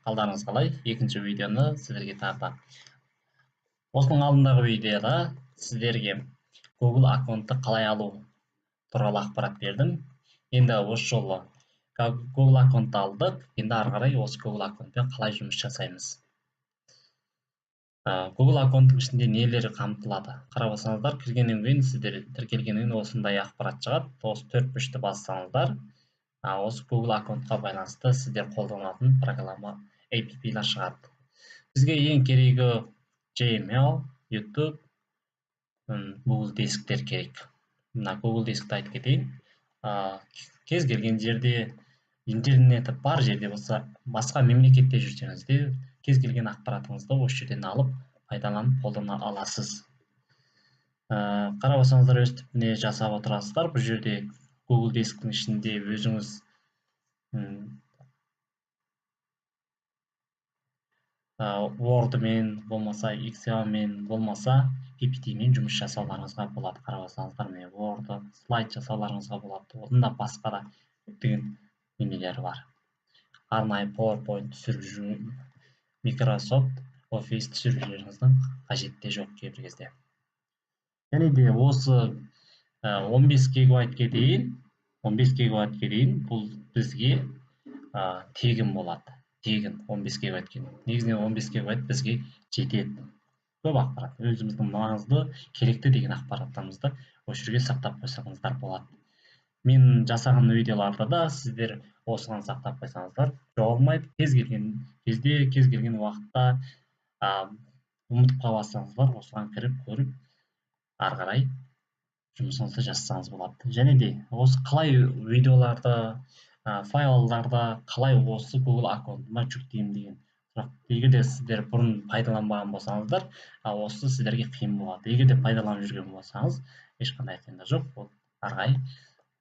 Қалдарыңыз қалай? Екінші видеоны сіздерге тартам. Осының алдындағы видеода сіздерге Google аккаунтты қалай алу туралы ақпарат бердім. Енді осы жолы Google аккаунтты алдық. Енді ары қарай осы Google аккаунтпен қалай жұмыс жасаймыз. Google аккаунттың ішінде нелері қамтылады? Қарап отырсаңыздар, кіргеннен кейін сіздер тіркелгеннен кейін осындай ақпарат шығады. Осы 4 бүшті бассаңыздар, осы Google аккаунтқа байланысты сіздер қолданатын программа APP-лар шығады. Бізге ең керегі Gmail, YouTube, Google дисктер керек. Мына Google дискті айтып кетейін. Кез келген жерде, интернеті бар жерде болса, басқа мемлекетте жүрсеңіз де, кез келген ақпаратыңызды осы жерден алып, пайдаланып қолдана аласыз. Қарап отырсаңыздар, өстіп не жасап отырасыздар. Бұл жерде Google дисктің ішінде өзіңіз Word-мен, болмаса Excel-мен, болмаса PPT-мен жұмыс жасауларыңызға болады. Қарап отырсаңыздар, міне Word, слайд жасауларыңызға болады. Онда басқа да көптеген нелері бар. Арнайы PowerPoint түсіріп жүру, Microsoft Office түсіріп жүріңіздің қажеті жоқ кейбір кезде. Және де осы 15 гигабайтке дейін бұл бізге тегін болады. Тегін 15 гигабайтке. Негізінен 15 гигабайт бізге жетеді. Көп ақпарат, өзіміздің маңызды, керекті деген ақпараттарымызды осы жерге сақтап қойсаңыздар болады. Мен жасаған видеоларда да сіздер осыған сақтап қойсаңыздар жоғалмайды. Кез келген кезде, кез келген уақытта ұмытып қалсаңыздар, осыған кіріп көріп, ары қарай жұмысыңызды жасасаңыз болады. Және де осы қалай видеоларды, файлдарды қалай осы Google аккаунтыма жүктеймін деген сұрақты егер де сіздер бұрын пайдаланбаған болсаңыздар, осы сіздерге қиын болады. Егер де пайдаланып жүрген болсаңыз, ешқандай қиындық жоқ. Ол ары қарай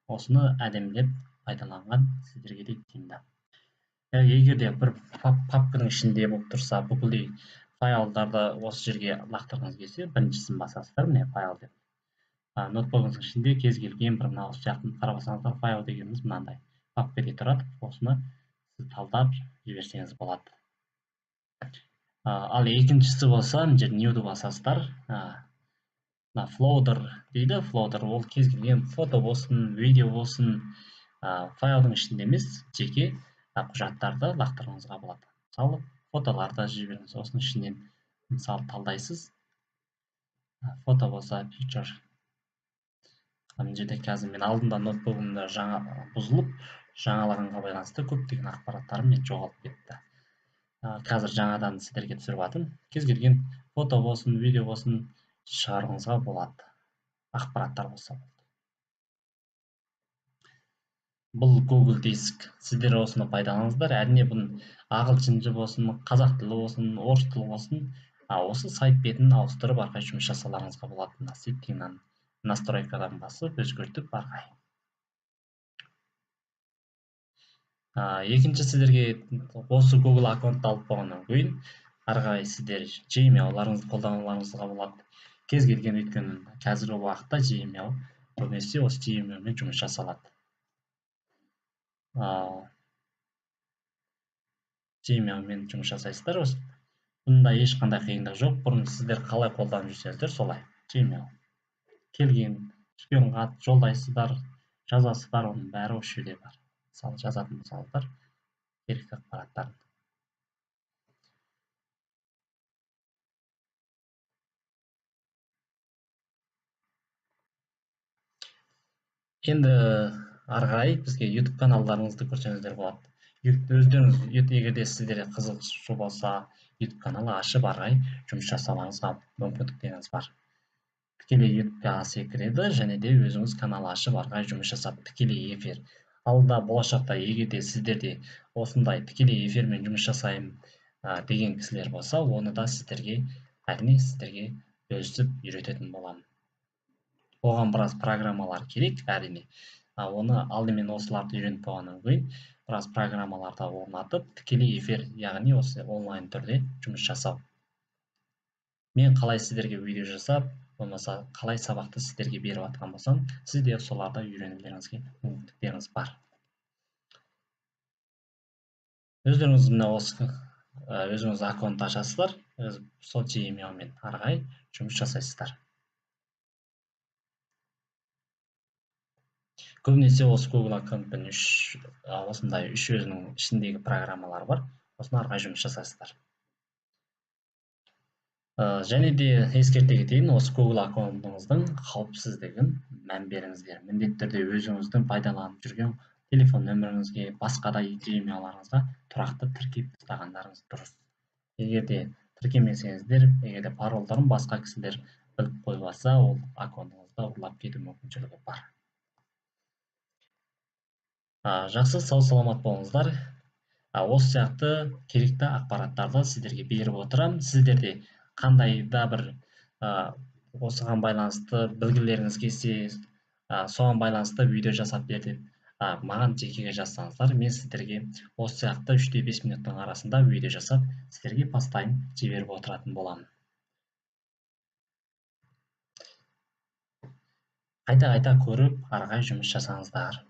осыны әдемілеп пайдаланған сіздерге де тиімді. Егер де бір папканың ішінде болып тұрса, бүкілдей файлдарды осы жерге лақтырғыңыз келсе, біріншісін басасыздар, міне файл деп. Ноутбугыңыздың ішінде кез келген бір мынау сияқты қарап отырсаңыздар, файл дегеніміз мынандай папкада тұрады. Осыны сіз талдап жіберсеңіз болады. Ал екіншісі болса, мына жерде ньюді басасыздар. Мына флоудер дейді. Флоудер ол кез келген фото болсын, видео болсын, файлдың ішінде емес, жеке құжаттарды лақтыруыңызға болады. Мысалы, фотоларды жіберіңіз. Осының ішінен мысалы талдайсыз. Фото болса, picture. Мына жерде қазір мен алдында ноутбугымда жаңа бұзылып, жаңалағанға байланысты көптеген ақпараттарым мен жоғалып кетті. Қазір жаңадан сіздерге түсіріп жатырмын. Кез келген фото болсын, видео болсын шығаруыңызға болады. Ақпараттар болса болды. Бұл Google диск. Сіздер осыны пайдаланыңыздар. Әрине бұның ағылшынша болсын, қазақ тілі болсын, орыс тілі болсын, осы сайт бетін ауыстырып ары қарай жұмыс жасауларыңызға болады. Мына сеттингнан настройкадан басып, өзгертіп ары қарай. Екінші сіздерге осы Google аккаунтты алып болғаннан кейін ары қарай сіздер Gmail-ларыңызды қолдануларыңызға болады. Кез келген өйткені қазіргі уақытта Gmail көбінесе осы Gmail-мен жұмыс жасалады. Gmail-мен жұмыс жасайсыздар. Бұнда ешқандай қиындық жоқ. Бұрын сіздер қалай қолданып жүрсеңіздер, солай. Gmail. Келген шпионға жолдайсыздар, жазасыздар, оның бәрі осы жерде бар. Мысалы, жазатын болсаңыздар, керекті ақпараттарын. Енді ары қарай бізге YouTube каналдарыңызды көрсеңіздер болады. Өздеріңіз, егер де сіздерге қызығушылық болса, YouTube каналы ашып ары қарай жұмыс жасауларыңызға мүмкіндіктеріңіз бар. Тікелей YouTube-ға секіреді, және де өзіңіз канал ашып ары қарай жұмыс жасап, тікелей эфир. Алда болашақта егер де сіздерде осындай тікелей эфирмен жұмыс жасаймын деген кісілер болса, оны да әрине сіздерге бөлісіп үйрететін боламын. Оған біраз программалар керек, әрине. Оны алдымен осыларды үйреніп болғаннан кейін, біраз программаларды орнатып, тікелей эфир, яғни осы онлайн түрде жұмыс жасау. Мен қалай сіздерге видео жасап, болмаса қалай сабақты сіздерге беріп жатқан болсам, сіз де соларды үйренулеріңізге мүмкіндіктеріңіз бар. Өздеріңіз мына осы өзүңүз аккаунт ачасыздар, сол Gmail менен ары карай жұмыс жасайсыздар. Көбінесе осы Google аккаунтпен осындай үш өзінің ішіндегі программалар бар. Осыны ары қарай жұмыс жасайсыздар. Және де ескерте кетейін, осы Google аккаунтыңыздың қауіпсіздігін мән беріңіздер. Міндетті түрде өзіңіздің пайдаланып жүрген телефон нөміріңізге, басқа да Gmail-ларыңызға тұрақты тіркеп ұстағандарыңыз дұрыс. Егер де тіркемесеңіздер, егер де паролдарын басқа кісілер біліп қойып алса, ол аккаунтыңызды ұрлап кету мүмкіншілігі бар. Жақсы, сау саламат болыңыздар. Осы сияқты керекті ақпараттарды сіздерге беріп отырам. Сіздерде қандай да бір осыған байланысты білгілеріңіз келсе, соған байланысты видео жасап бер деп маған жекеге жазсаңыздар, мен сіздерге осы сияқты 3-5 минуттың арасында видео жасап сіздерге постайын жіберіп отыратын боламын. Қайта көріп, ары қарай жұмыс жасаңыздар.